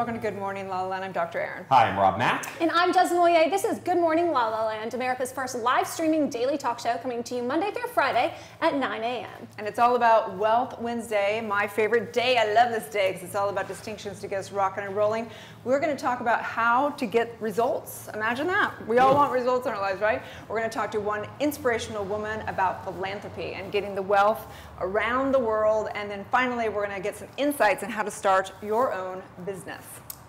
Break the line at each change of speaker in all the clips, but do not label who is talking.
welcome to Good Morning LaLa, and I'm Dr. Erin.
Hi, I'm Rob Mack.
And I'm Desmond Moyer. This is Good Morning LaLa Land, America's first live streaming daily talk show, coming to you Monday through Friday at 9 a.m.
And it's all about Wealth Wednesday, my favorite day. I love this day because it's all about distinctions to get us rocking and rolling. We're going to talk about how to get results. Imagine that. We all want results in our lives, right? We're going to talk to one inspirational woman about philanthropy and getting the wealth around the world. And then finally, we're going to get some insights on how to start your own business.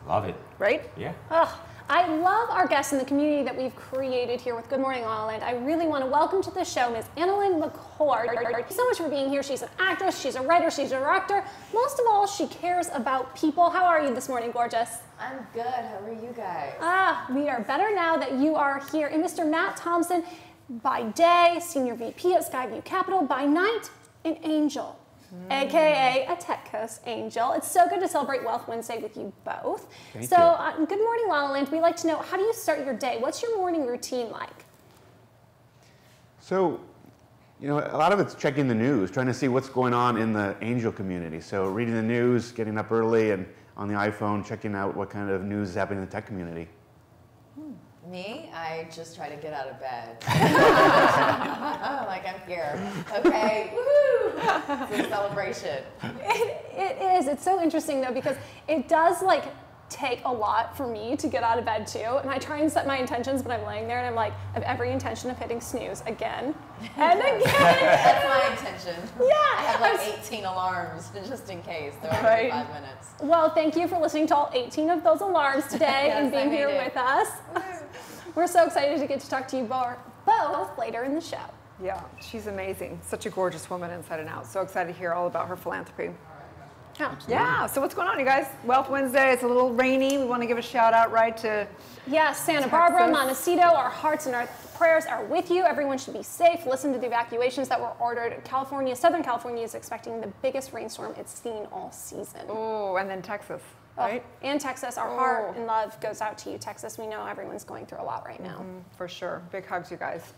Love it. Right?
Yeah.
Oh, I love our guests in the community that we've created here with Good Morning LaLa Land. I really want to welcome to the show Ms. Annalyn McCord. Thank you so much for being here. She's an actress, she's a writer, she's a director. Most of all, she cares about people. How are you this morning, gorgeous?
I'm good. How are you guys?
We are better now that you are here. And Mr. Matt Thompson, by day, Senior VP at Skyview Capital, by night, an angel. AKA a Tech Coast angel. It's so good to celebrate Wealth Wednesday with you both.
Thank
you.
Good
Morning LaLa Land. We'd like to know, how do you start your day? What's your morning routine like?
So, you know, a lot of it's checking the news, trying to see what's going on in the angel community. So reading the news, getting up early and on the iPhone, checking out what kind of news is happening in the tech community.
Me? I just try to get out of bed. Like, I'm here. Okay, woohoo! It's a celebration.
It is. It's so interesting, though, because it does, like, take a lot for me to get out of bed, too. And I try and set my intentions, but I'm laying there and I'm like, I have every intention of hitting snooze again and again.
That's my intention.
Yeah.
I have like 18 alarms just in case. They're every 5 minutes.
Well, thank you for listening to all 18 of those alarms today and being here with us. We're so excited to get to talk to you both later in the show.
Yeah, she's amazing. Such a gorgeous woman inside and out. So excited to hear all about her philanthropy. Yeah, so what's going on, you guys? Wealth Wednesday, it's a little rainy. We want to give a shout out, right, to
Santa Barbara, Montecito. Our hearts and our prayers are with you. Everyone should be safe. Listen to the evacuations that were ordered. Southern California is expecting the biggest rainstorm it's seen all season.
Oh, and then Texas, right?
And Texas. Our heart and love goes out to you, Texas. We know everyone's going through a lot right now.
For sure. Big hugs, you guys.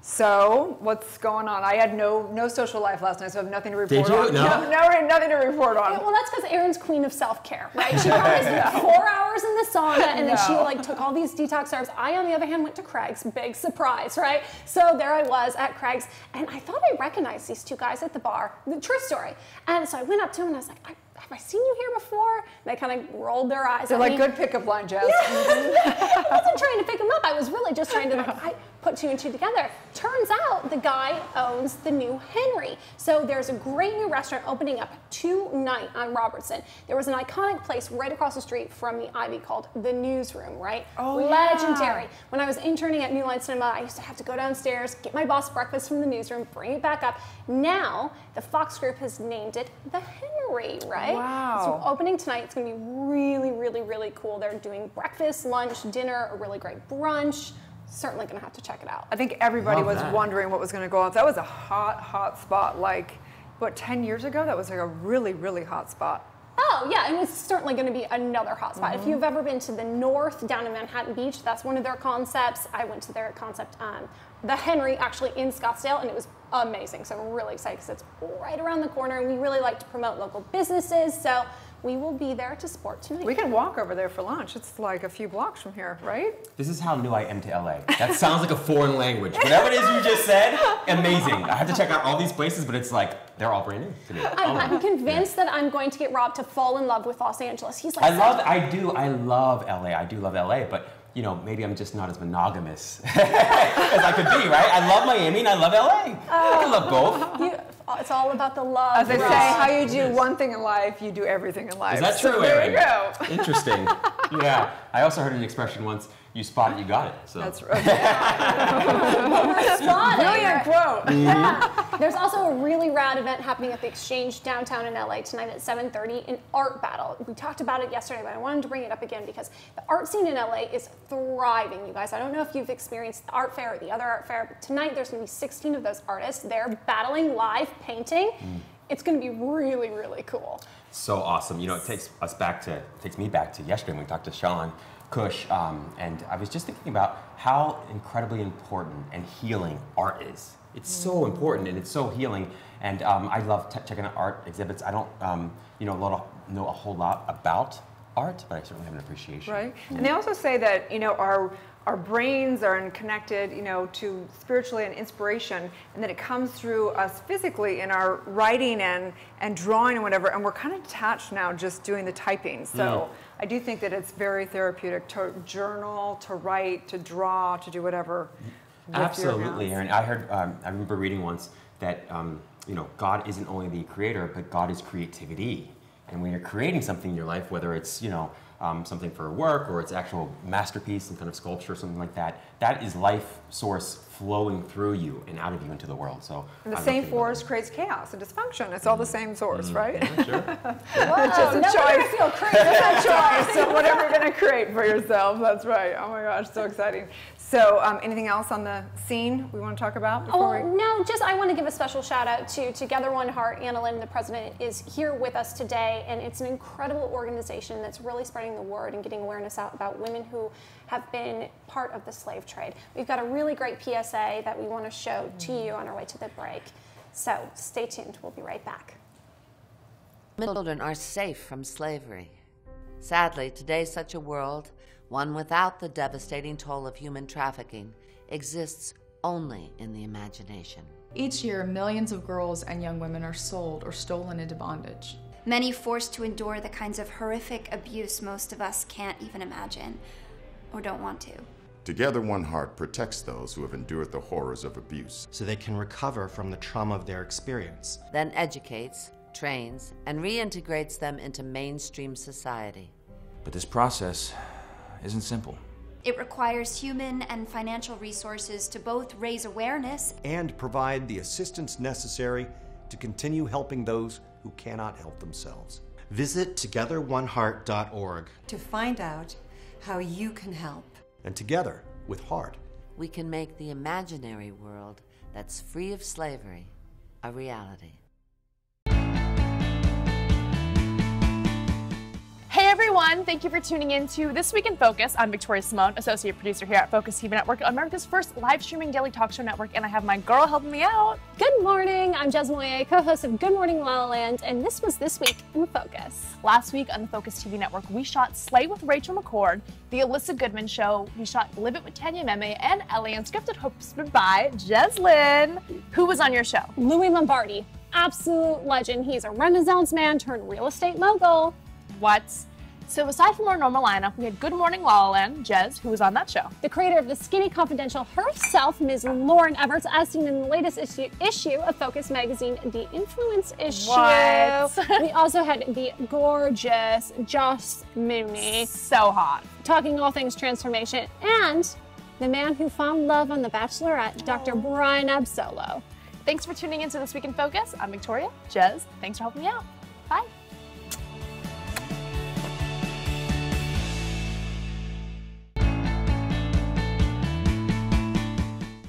So, what's going on? I had no social life last night, so I have nothing to report on.
No,
nothing to report on.
Yeah, well, that's because Erin's queen of self-care, right? She probably spent 4 hours in the sauna, and then she took all these detox herbs. I, on the other hand, went to Craig's. Big surprise, right? So there I was at Craig's, and I thought I recognized these two guys at the bar. The true story. And so I went up to them, and I was like, have I seen you here before? And they kind of rolled their eyes.
They're like, good pickup line, Jess.
I wasn't trying to pick them up. I was really just trying to put two and two together. Turns out the guy owns the new Henry. So there's a great new restaurant opening up tonight on Robertson. There was an iconic place right across the street from the Ivy called the Newsroom, right?
Oh,
legendary.
Yeah.
When I was interning at New Line Cinema, I used to have to go downstairs, get my boss breakfast from the Newsroom, bring it back up. Now, the Fox Group has named it the Henry, right?
Wow.
So opening tonight, it's going to be really, really, really cool. They're doing breakfast, lunch, dinner, a really great brunch. Certainly going to have to check it out.
I think everybody was wondering what was going to go on. That was a hot spot. Like, what, 10 years ago? That was like a really, really hot spot.
Oh, yeah, and it's certainly going to be another hot spot. If you've ever been to the north, down in Manhattan Beach, that's one of their concepts. I went to their concept, the Henry, actually in Scottsdale, and it was amazing. So I'm really excited because it's right around the corner, and we really like to promote local businesses. So we will be there to support tonight.
We can walk over there for lunch. It's like a few blocks from here, right?
This is how new I am to LA. That sounds like a foreign language. Whatever it is you just said, amazing. I have to check out all these places, but it's like, they're all brand new to me.
I'm convinced that I'm going to get Rob to fall in love with Los Angeles. He's like,
I love LA. I do love LA, but you know, maybe I'm just not as monogamous as I could be, right? I love Miami and I love LA. I can love both.
It's all about the love.
As they say, how you do one thing in life, you do everything in life.
Is that true,
so
Erin?
there you go.
Interesting. Yeah. I also heard an expression once, you spot it, you got it. So.
That's right. Yeah. Brilliant quote.
Yeah. There's also a really rad event happening at the Exchange downtown in LA tonight at 7:30, an art battle. We talked about it yesterday, but I wanted to bring it up again because the art scene in LA is thriving, you guys. I don't know if you've experienced the art fair or the other art fair, but tonight there's going to be 16 of those artists. They're battling live painting. It's going to be really, really cool.
So awesome. You know, it takes me back to yesterday when we talked to Sean Cush, and I was just thinking about how incredibly important and healing art is. It's so important and it's so healing, and I love checking out art exhibits. I don't, know a whole lot about art, but I certainly have an appreciation.
Right. And they also say that, you know, our brains are connected, you know, to spiritually and inspiration, and that it comes through us physically in our writing and drawing and whatever, and we're kind of detached now just doing the typing. So I do think that it's very therapeutic to journal, to write, to draw, to do whatever.
Absolutely, Erin. I heard, I remember reading once that, you know, God isn't only the creator, but God is creativity. And when you're creating something in your life, whether it's, you know, something for work or it's actual masterpiece, some kind of sculpture, something like that, that is life source flowing through you and out of you into the world. So
and the same force creates chaos and dysfunction. It's all the same source, right?
Yeah, sure.
Whoa,
It's just a
no,
choice.
we're gonna feel crazy.
It's a choice. So whatever you're going to create for yourself, that's right. Oh my gosh, so exciting. So anything else on the scene we want to talk about before we...
No, just I want to give a special shout out to Together One Heart. Anna Lynn, the president, is here with us today, and it's an incredible organization that's really spreading the word and getting awareness out about women who have been part of the slave trade. We've got a really great PSA that we want to show to you on our way to the break. So stay tuned. We'll be right back.
Children are safe from slavery. Sadly, today such a world, one without the devastating toll of human trafficking, exists only in the imagination.
Each year, millions of girls and young women are sold or stolen into bondage.
Many forced to endure the kinds of horrific abuse most of us can't even imagine or don't want to.
Together One Heart protects those who have endured the horrors of abuse,
so they can recover from the trauma of their experience.
Then educates, trains, and reintegrates them into mainstream society.
But this process isn't simple.
It requires human and financial resources to both raise awareness
and provide the assistance necessary to continue helping those who cannot help themselves.
Visit togetheroneheart.org
to find out how you can help.
And together, with Heart,
we can make the imaginary world that's free of slavery a reality.
Hey everyone, thank you for tuning in to This Week in Focus. I'm Victoria Simone, associate producer here at Focus TV Network, America's first live streaming daily talk show network, and I have my girl helping me out.
Good morning, I'm Jez Moye, co-host of Good Morning La La Land, and this was This Week in Focus.
Last week on the Focus TV Network, we shot Slay with Rachel McCord, The Alyssa Goodman Show, we shot Live It with Tanya Meme, and Ellie Unscripted, hosted by Jeslyn. Who was on your show?
Louis Lombardi, absolute legend. He's a Renaissance man turned real estate mogul.
What? So aside from our normal lineup, we had Good Morning La La Land, Jez, who was on that show.
The creator of the Skinny Confidential herself, Ms. Lauren Everts, as seen in the latest issue of Focus magazine, The Influence issue.
What?
We also had the gorgeous Joss Mooney.
So hot.
Talking all things transformation. And the man who found love on The Bachelorette, Dr. Brian Absolo.
Thanks for tuning in to This Week in Focus. I'm Victoria. Jez, thanks for helping me out. Bye.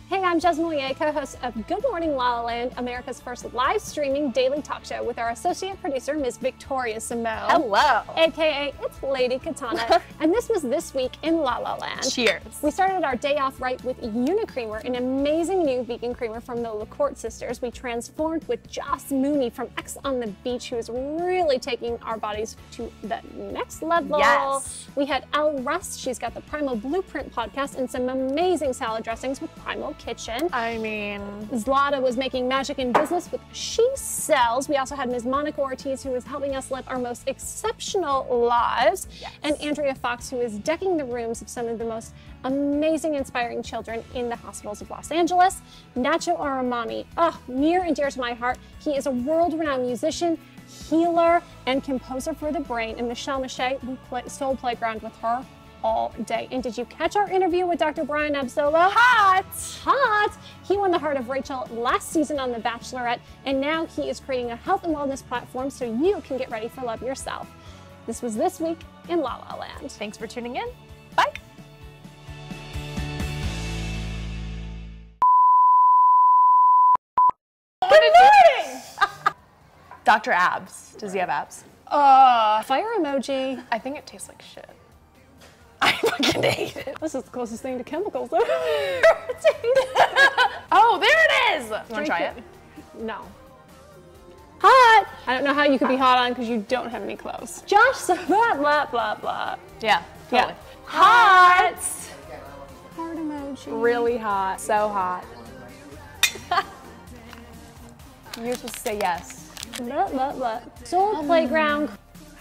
Hey, I'm Jez Moye, co-host of Good Morning La La Land, America's first live streaming daily talk show with our associate producer, Ms. Victoria Simone.
Hello.
AKA It's Lady Katana. And this was This Week in La La Land.
Cheers.
We started our day off right with Unicreamer, an amazing new vegan creamer from the LaCourte sisters. We transformed with Joss Mooney from X on the Beach, who is really taking our bodies to the next level.
Yes.
We had Elle Rust. She's got the Primal Blueprint podcast and some amazing salad dressings with Primal Kitchen.
I mean,
LaLa was making magic in business with She Sells. We also had Ms. Monica Ortiz, who is helping us live our most exceptional lives.
Yes.
And Andrea Fox, who is decking the rooms of some of the most amazing, inspiring children in the hospitals of Los Angeles. Nacho Aramami, near and dear to my heart. He is a world-renowned musician, healer, and composer for the brain. And Michelle Mache, we play Soul Playground with her all day. And did you catch our interview with Dr. Brian Absolo? Hot! He won the heart of Rachel last season on The Bachelorette, and now he is creating a health and wellness platform so you can get ready for love yourself. This was This Week in La La Land.
Thanks for tuning in. Bye. Good morning! Dr. Abs. Does he have abs?
Fire emoji.
I think it tastes like shit. I fucking hate it.
This is the closest thing to chemicals.
Oh, there it is! You want to try it?
No. Hot! I don't know how you could be hot on because you don't have any clothes. Josh, blah, blah, blah, blah.
Yeah, totally.
Yeah.
Hot!
Heart emoji.
Really hot. So hot. You're supposed to say yes.
Blah, blah, blah. Soul Playground.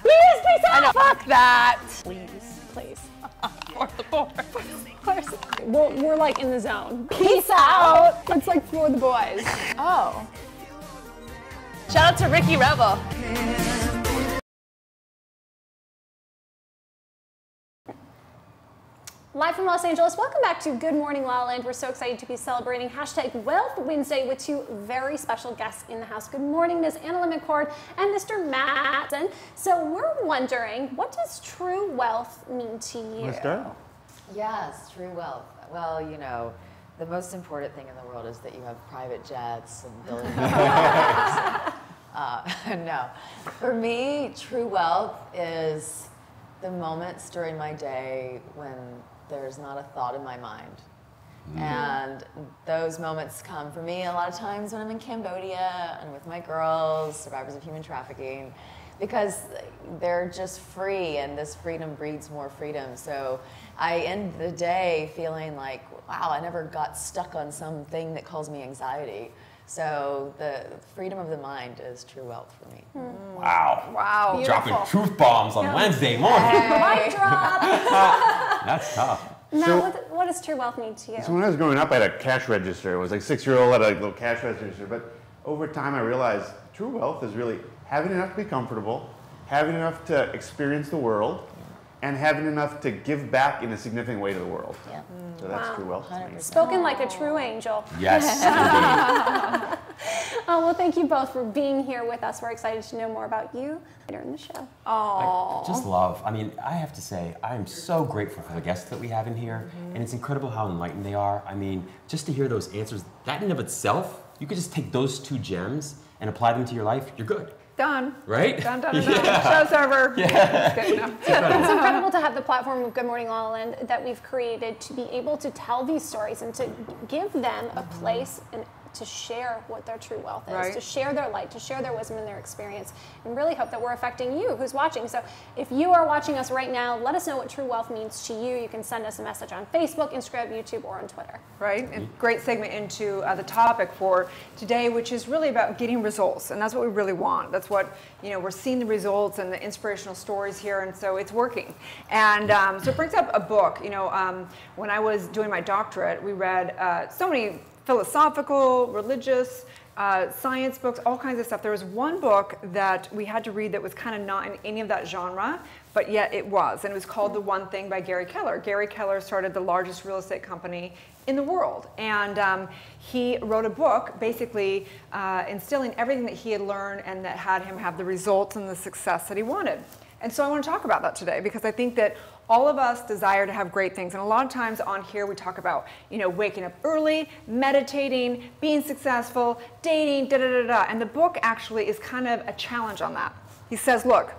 Please,
I know. Fuck that.
Please, please.
For the board.
We're like in the zone. Peace out. It's like for the boys.
Oh. Shout out to Ricky Rebel.
Live from Los Angeles, welcome back to Good Morning LaLa Land. We're so excited to be celebrating #Wealth Wednesday with two very special guests in the house. Good morning, Ms. Anna McCord and Mr. Matson. So we're wondering, what does true wealth mean to you?
Yes, true wealth. Well, you know, the most important thing in the world is that you have private jets and billions of dollars. No. For me, true wealth is the moments during my day when there's not a thought in my mind. And those moments come for me a lot of times when I'm in Cambodia and with my girls, survivors of human trafficking, because they're just free, and this freedom breeds more freedom. So I end the day feeling like, wow, I never got stuck on something that caused me anxiety. So the freedom of the mind is true wealth for me.
Wow.
Wow.
Dropping
Beautiful.
truth bombs on Wednesday morning.
Mic drop.
That's tough.
Now, what does true wealth mean to you?
So when I was growing up, I had a cash register. I was like 6-year-old, I had a little cash register. But over time, I realized true wealth is really having enough to be comfortable, having enough to experience the world, and having enough to give back in a significant way to the world.
Yeah.
So that's true wealth to me.
Spoken like a true angel.
Yes, indeed.
Oh, well, thank you both for being here with us. We're excited to know more about you later in the show.
I just love, I mean, I have to say, I am so grateful for the guests that we have in here, and it's incredible how enlightened they are. I mean, just to hear those answers, that in of itself, you could just take those two gems and apply them to your life, you're good.
Done.
Right?
Done. Show's over.
Yeah.
It's incredible to have the platform of Good Morning LaLa Land that we've created to be able to tell these stories and to give them a place and to share what their true wealth is, to share their light, to share their wisdom and their experience, and really hope that we're affecting you who's watching. So if you are watching us right now, let us know what true wealth means to you. You can send us a message on Facebook, Instagram, YouTube, or on Twitter.
Right, and great segment into the topic for today, which is really about getting results, and that's what we really want. That's what, you know, we're seeing the results and the inspirational stories here, and so it's working. And so it brings up a book. You know, when I was doing my doctorate, we read so many philosophical, religious, science books, all kinds of stuff. There was one book that we had to read that was kind of not in any of that genre, but yet it was, and it was called The One Thing by Gary Keller. Gary Keller started the largest real estate company in the world, and he wrote a book basically instilling everything that he had learned and that had him have the results and the success that he wanted. And so I want to talk about that today because I think that all of us desire to have great things. And a lot of times on here we talk about, you know, waking up early, meditating, being successful, dating, da-da-da-da. And the book actually is kind of a challenge on that. He says, look,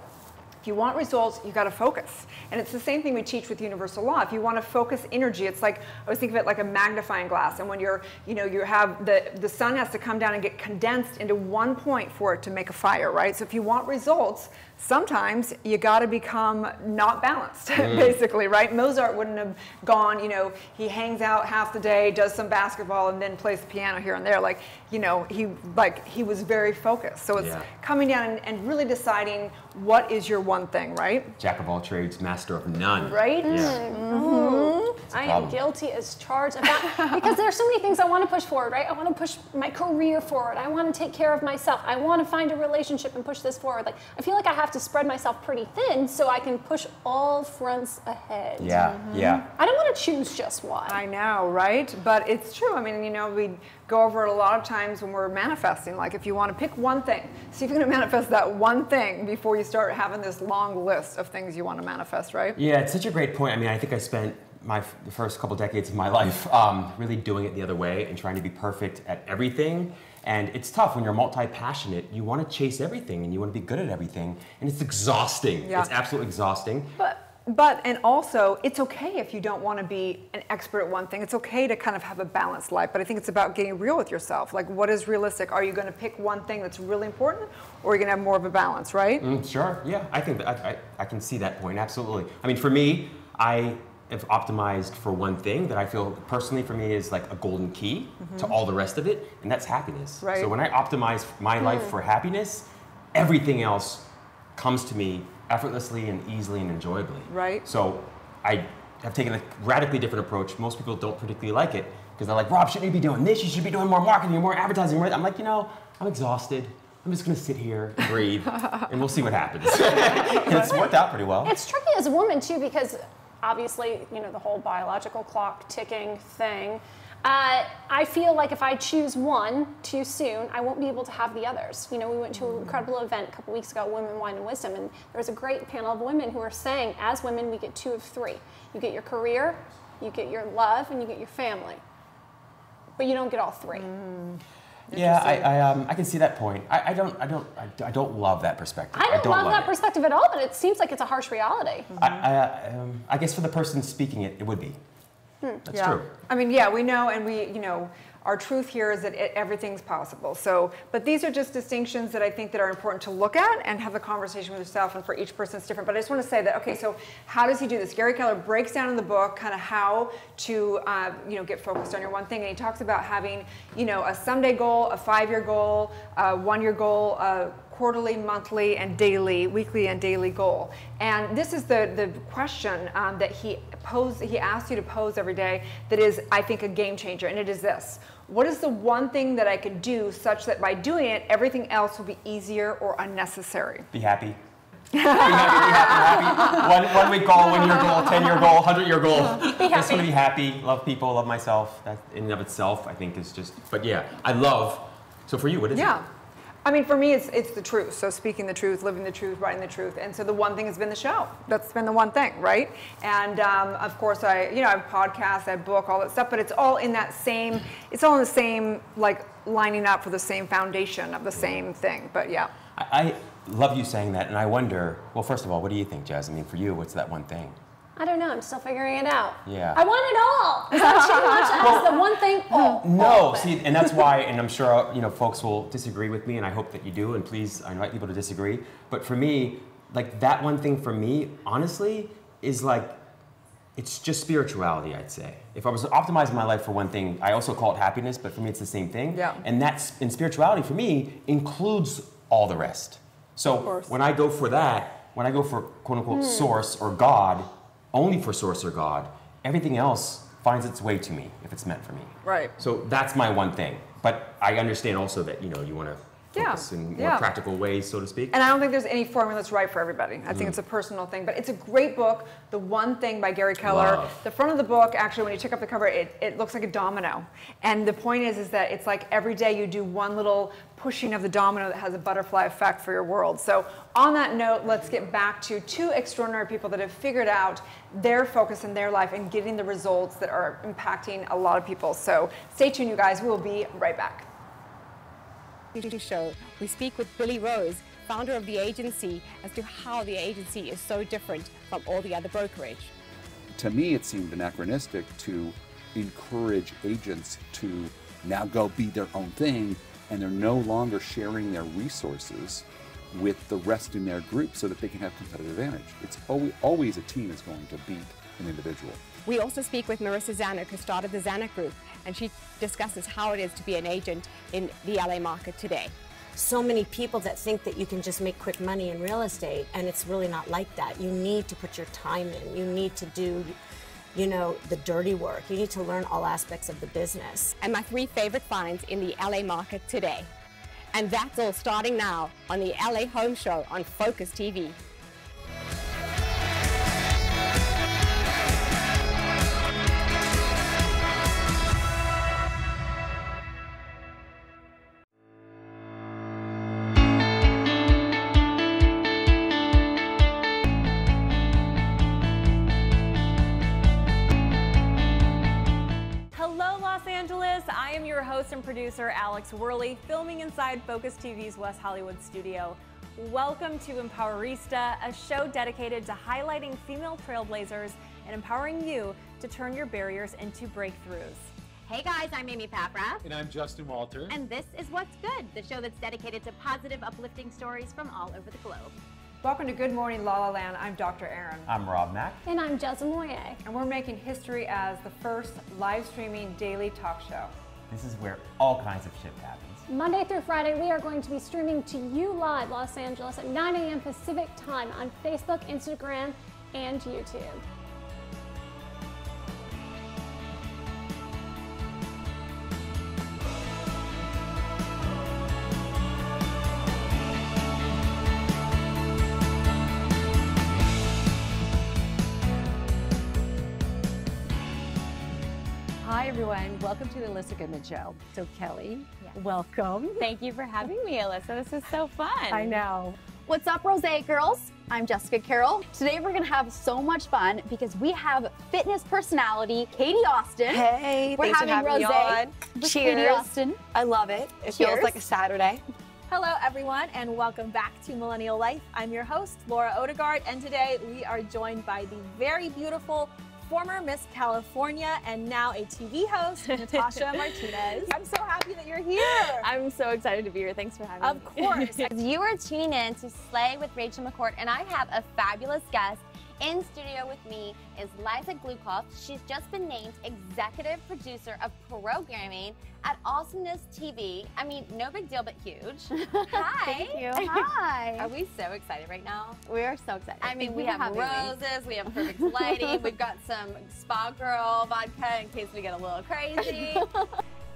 if you want results, you got to focus. And it's the same thing we teach with universal law. If you want to focus energy, it's like, I always think of it like a magnifying glass. And when you're, you know, you have the sun has to come down and get condensed into one point for it to make a fire, right? So if you want results, sometimes you got to become not balanced, basically, right? Mozart wouldn't have gone, you know, he hangs out half the day, does some basketball, and then plays the piano here and there. Like, you know, he was very focused. So it's coming down and really deciding what is your one thing, right?
Jack of all trades, master of none.
Right?
Yeah.
I am guilty as charged of that because there are so many things I want to push forward, right? I want to push my career forward. I want to take care of myself. I want to find a relationship and push this forward. Like, I feel like I have to spread myself pretty thin so I can push all fronts ahead.
Yeah, yeah.
I don't want to choose just one.
I know, right? But it's true. I mean, you know, we go over it a lot of times when we're manifesting. Like, if you want to pick one thing, see if you're going to manifest that one thing before you start having this long list of things you want to manifest, right?
Yeah, it's such a great point. I mean, I think I spent the first couple decades of my life really doing it the other way and trying to be perfect at everything. And it's tough when you're multi-passionate. You want to chase everything and you want to be good at everything. And it's exhausting.
Yeah.
It's absolutely exhausting.
But and also, it's okay if you don't want to be an expert at one thing. It's okay to kind of have a balanced life, but I think it's about getting real with yourself. Like, what is realistic? Are you going to pick one thing that's really important, or are you going to have more of a balance, right?
Sure, yeah, I think that I can see that point, absolutely. I mean, for me, I have optimized for one thing that I feel personally for me is like a golden key to all the rest of it, and that's happiness.
Right.
So when I optimize my life for happiness, everything else comes to me effortlessly and easily and enjoyably.
Right.
So I have taken a radically different approach. Most people don't particularly like it because they're like, Rob, shouldn't you be doing this? You should be doing more marketing, more advertising. I'm like, I'm exhausted. I'm just gonna sit here, breathe, and we'll see what happens. And it's worked out pretty well.
It's tricky as a woman too, because obviously, the whole biological clock ticking thing. I feel like if I choose one too soon, I won't be able to have the others. We went to an incredible event a couple weeks ago, Women, Wine, and Wisdom, and there was a great panel of women who were saying, as women, we get 2 of 3. You get your career, you get your love, and you get your family. But you don't get all 3.
Yeah, I can see that point. I don't love that perspective.
I don't love that perspective at all, but it seems like it's a harsh reality.
I guess for the person speaking it, it would be. That's true.
I mean, yeah, we know, and our truth here is that everything's possible. So, but these are just distinctions that I think that are important to look at and have a conversation with yourself, and for each person it's different. But I just want to say that, okay, so how does he do this? Gary Keller breaks down in the book kind of how to, get focused on your one thing. And he talks about having, a someday goal, a 5-year goal, a 1-year goal, a quarterly, monthly, and daily, weekly and daily goal. And this is the question that he asks you to pose every day that is, I think, a game changer, and it is this. What is the one thing that I could do such that by doing it, everything else will be easier or unnecessary?
Be happy. Be happy. 1 week goal, 1 year goal, 10-year goal, 100-year goal.
Be happy.
Just want to be happy, love people, love myself. That in and of itself, I think, is just, but yeah, I love, so for you, what is it?
I mean, for me, it's the truth. So speaking the truth, living the truth, writing the truth. And so the one thing has been the show. That's been the one thing, right? And of course, I have podcasts, I have book, all that stuff, but it's all in that same, it's all in the same, like, lining up for the same foundation of the same thing. But yeah.
I love you saying that, and I wonder, well, first of all, what do you think, Jazz? I mean, for you, what's that one thing?
I don't know. I'm still figuring it out.
Yeah.
I want it all. Is that too much? Ask the one thing.
No. See, and that's why, and I'm sure folks will disagree with me, and I hope that you do. And please, I invite people to disagree. But for me, like that one thing for me, honestly, is like it's just spirituality. I'd say if I was optimizing my life for one thing, I also call it happiness. But for me, it's the same thing.
Yeah.
And that's in spirituality for me includes all the rest. So when I go for that, when I go for quote unquote source or God. Only for source or God, everything else finds its way to me if it's meant for me.
Right.
So that's my one thing. But I understand also that you want to focus in more practical ways, so to speak.
And I don't think there's any formula that's right for everybody. I think it's a personal thing. But it's a great book, The One Thing by Gary Keller.
Love.
The front of the book, actually, when you check out the cover, it looks like a domino. And the point is that it's like every day you do one little pushing of the domino that has a butterfly effect for your world. So on that note, let's get back to 2 extraordinary people that have figured out their focus in their life and getting the results that are impacting a lot of people. So stay tuned, you guys. We'll be right back.
Show, we speak with Billy Rose, founder of the agency, as to how the agency is so different from all the other brokerage.
To me, it seemed anachronistic to encourage agents to now go be their own thing, and they're no longer sharing their resources with the rest in their group so that they can have competitive advantage. It's always a team is going to beat an individual.
We also speak with Marissa Zanuck, who started the Zanuck Group, and she discusses how it is to be an agent in the LA market today.
So many people that think that you can just make quick money in real estate, and it's really not like that. You need to put your time in. You need to do, the dirty work. You need to learn all aspects of the business.
And my 3 favorite finds in the LA market today. And that's all starting now on the LA Home Show on Focus TV.
host and producer Alex Worley, filming inside Focus TV's West Hollywood studio. Welcome to Empowerista, a show dedicated to highlighting female trailblazers and empowering you to turn your barriers into breakthroughs.
Hey guys, I'm Amy Paprath.
And I'm Justin Walter.
And this is What's Good, the show that's dedicated to positive, uplifting stories from all over the globe.
Welcome to Good Morning LaLa Land. I'm Dr. Erin.
I'm Rob Mack.
And I'm Jessica Moye.
And we're making history as the first live streaming daily talk show.
This is where all kinds of shit happens.
Monday through Friday, we are going to be streaming to you live, Los Angeles, at 9 a.m. Pacific time on Facebook, Instagram, and YouTube.
Hi everyone, welcome to the Alyssa Goodman Show. So Kelly, welcome.
Thank you for having me, Alyssa. This is so fun.
I know.
What's up, Rose girls? I'm Jessica Carroll. Today we're gonna have so much fun because we have fitness personality Katie Austin.
Hey,
we're
thanks for
having
having
Rose
me on.
with
Cheers.
Katie Austin.
I love it. It
Cheers.
feels like a Saturday.
Hello everyone and welcome back to Millennial Life. I'm your host, Laura Odegaard, and today we are joined by the very beautiful former Miss California and now a TV host, Natasha Martinez. I'm so happy that you're here.
I'm so excited to be here. Thanks for having me.
Of course.
You are tuning in to Slay with Rachel McCord, and I have a fabulous guest. In studio with me is Liza Glukoff. She's just been named executive producer of programming at Awesomeness TV. I mean, no big deal, but huge. Hi.
Thank you. Hi.
Are we so excited right now?
We are so excited.
I mean,
Thank
we
you for
have
having me.
roses, we have perfect lighting, we've got some Spa Girl vodka in case we get a little crazy.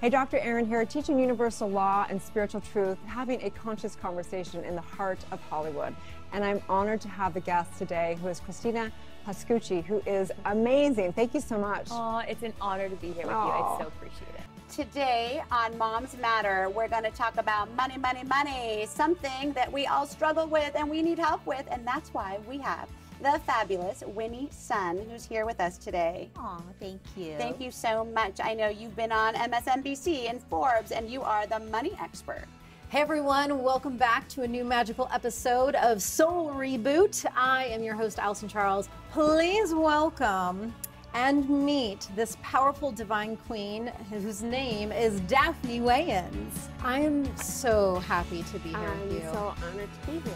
Hey, Dr. Erin here, teaching universal law and spiritual truth, having a conscious conversation in the heart of Hollywood. And I'm honored to have the guest today, who is Christina Pascucci, who is amazing. Thank you so much.
Oh, it's an honor to be here with you. I so appreciate it.
Today on Moms Matter, we're going to talk about money, money, money, something that we all struggle with and we need help with, and that's why we have the fabulous Winnie Sun, who's here with us today.
Aw, thank you.
Thank you so much. I know you've been on MSNBC and Forbes, and you are the money expert.
Hey everyone, welcome back to a new magical episode of Soul Reboot. I am your host, Allison Charles. Please welcome and meet this powerful divine queen whose name is Daphne Wayans. I am so happy to be here with you.
I'm so honored to be here.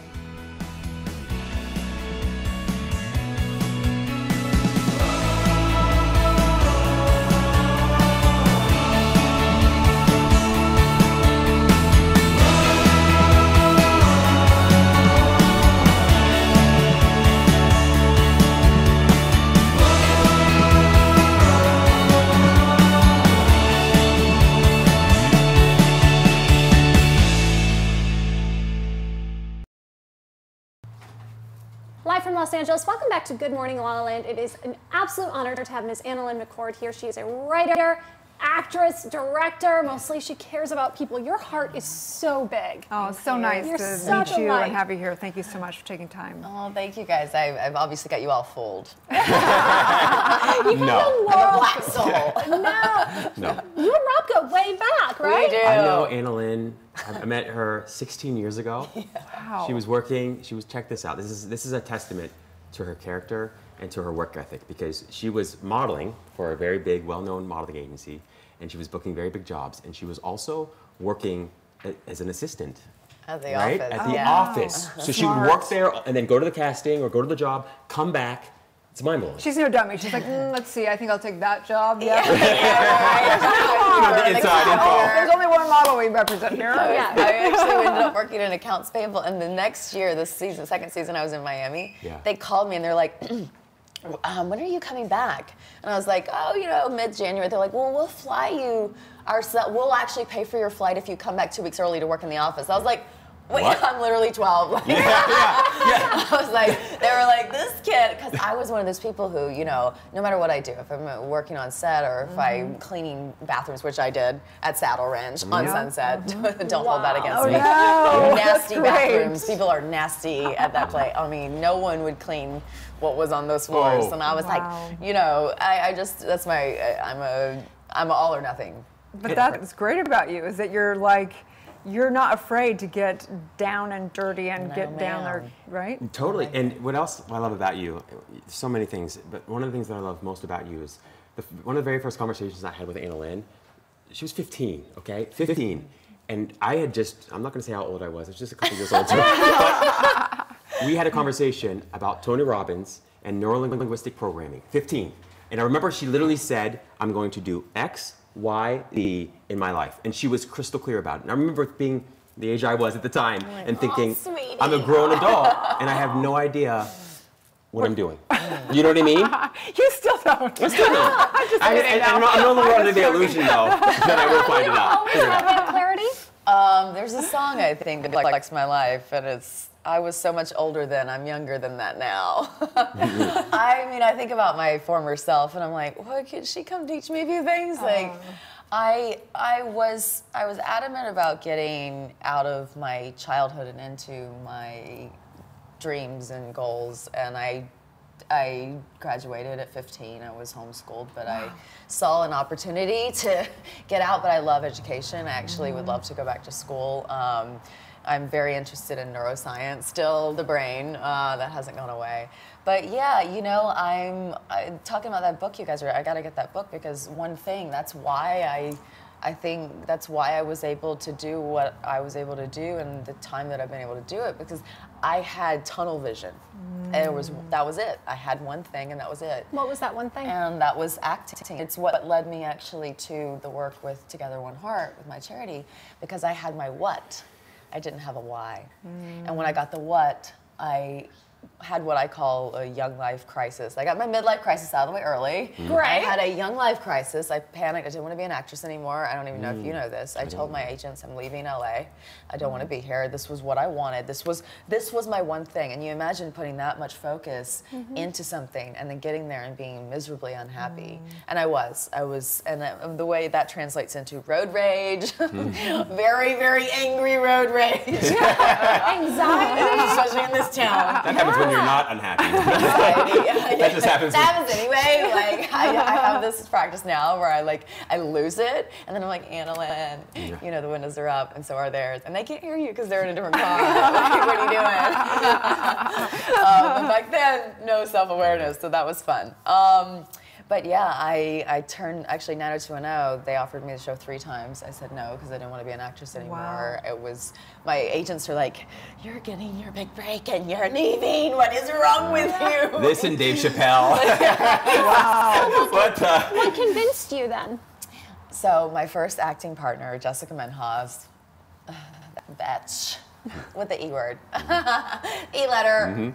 Live from Los Angeles, welcome back to Good Morning La La Land. It is an absolute honor to have Ms. Annalyn McCord here. She is a writer, actress, director. Mostly she cares about people. Your heart is so big.
Oh, it's so nice
You're
to
such
meet
a
you
light.
and have you here. Thank you so much for taking time.
Oh, thank you guys. I've obviously got you all fooled.
You
No.
I'm
a black soul.
No. You and Rob go way back, right?
We do.
I know Annalyn. I met her 16 years ago.
Wow.
She was working. Check this out. This is a testament to her character and to her work ethic, because she was modeling for a very big, well-known modeling agency, and she was booking very big jobs, and she was also working as an assistant.
At the
right?
office.
At the
Yeah.
office. So she would work there and then go to the casting or go to the job, come back. It's mind-blowing.
She's no dummy. She's like, let's see, I think I'll take that job. Yeah.
The inside info.
There's only one model we represent here.
I actually ended up working in accounts payable, and the next year, second season, I was in Miami.
Yeah.
They called me and they're like, when are you coming back? And I was like, oh, mid-January. They're like, well, we'll fly you ourselves. We'll actually pay for your flight if you come back 2 weeks early to work in the office. I was like, wait,
What?
I'm literally 12. Like, I was like, they were like, this kid, because I was one of those people who, no matter what I do, if I'm working on set or if I'm cleaning bathrooms, which I did at Saddle Ranch on Sunset, don't hold that against me.
No.
Nasty
That's great.
bathrooms. People are nasty at that place. I mean, no one would clean what was on those floors.
Oh.
And I was like, I just, that's my, I'm a all or nothing.
But that's great about you, is that you're like, you're not afraid to get down and dirty and get down there, right?
Totally. And what else I love about you, so many things, but one of the things that I love most about you is one of the very first conversations I had with Anna Lynn, she was 15, okay? 15. And I had I'm not gonna say how old I was, I was just a couple years old. But we had a conversation about Tony Robbins and neuro-linguistic programming, 15. And I remember she literally said, I'm going to do X, Y, Z in my life. And she was crystal clear about it. And I remember being the age I was at the time and thinking, I'm a grown adult and I have no idea what I'm doing. You know what I mean?
You still don't.
I still don't.
I'm just kidding.
I'm no longer under the illusion, though, that I will find it out.
Always have that clarity?
There's a song, I think, that reflects my life, and it's, I was so much older then, I'm younger than that now. I mean, I think about my former self, and I'm like, what, could she come teach me a few things? Like, I was adamant about getting out of my childhood and into my dreams and goals, and I graduated at 15. I was homeschooled, but I saw an opportunity to get out, but I love education. I actually would love to go back to school. I'm very interested in neuroscience, still the brain, that hasn't gone away. But yeah, you know, I'm talking about that book, you guys I gotta get that book, because one thing, that's why I think that's why I was able to do what I was able to do in the time that I've been able to do it, because I had tunnel vision. That was it. I had one thing and that was it.
What was that one thing?
And that was acting. It's what led me actually to the work with Together One Heart, with my charity, because I had my what. I didn't have a why. And when I got the what, I had what I call a young life crisis. I got my midlife crisis out of the way early.
Great.
I had a young life crisis. I panicked. I didn't want to be an actress anymore. I don't even know if you know this. I told my agents I'm leaving LA. I don't want to be here. This was what I wanted. This was my one thing. And you imagine putting that much focus into something and then getting there and being miserably unhappy. And I was. And the way that translates into road rage, very, very angry road rage.
Anxiety.
Especially in this town.
That happens when you're not unhappy.
That
just happens.
That happens anyway. Like I have this practice now where I lose it, and then I'm like, Anna Lynn, you know, the windows are up, and so are theirs, and they can't hear you because they're in a different car. Like, what are you doing? But back then, no self-awareness, so that was fun. But yeah, I turned, actually 90210, they offered me the show 3 times. I said no, because I didn't want to be an actress anymore. It was, my agents were like, you're getting your big break and you're leaving. What is wrong with you?
This and Dave Chappelle.
Wow.
What
convinced you then?
So my first acting partner, Jessica Menhoz, bitch, with the E word, E letter.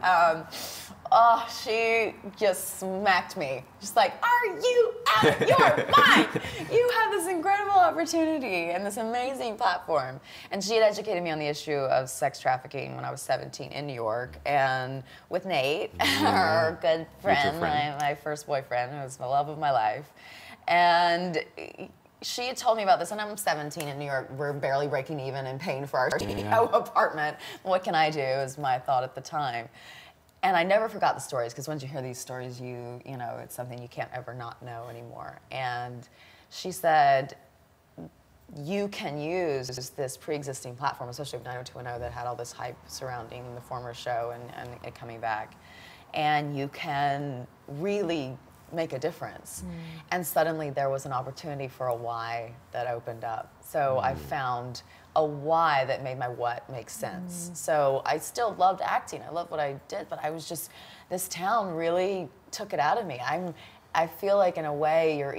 Oh, she just smacked me. Just like, are you out of your mind? You have this incredible opportunity and this amazing platform. And she had educated me on the issue of sex trafficking when I was 17 in New York, and with Nate, her good friend, my first boyfriend, who was the love of my life. And she had told me about this, and I'm 17 in New York. We're barely breaking even and paying for our apartment. What can I do, is my thought at the time. And I never forgot the stories, because once you hear these stories, you know, it's something you can't ever not know anymore. And she said, you can use this pre-existing platform, especially with 90210 that had all this hype surrounding the former show and it coming back, and you can really make a difference. And suddenly there was an opportunity for a why that opened up. So I found a why that made my what make sense. So I still loved acting. I loved what I did, but I was just, this town really took it out of me. I feel like in a way you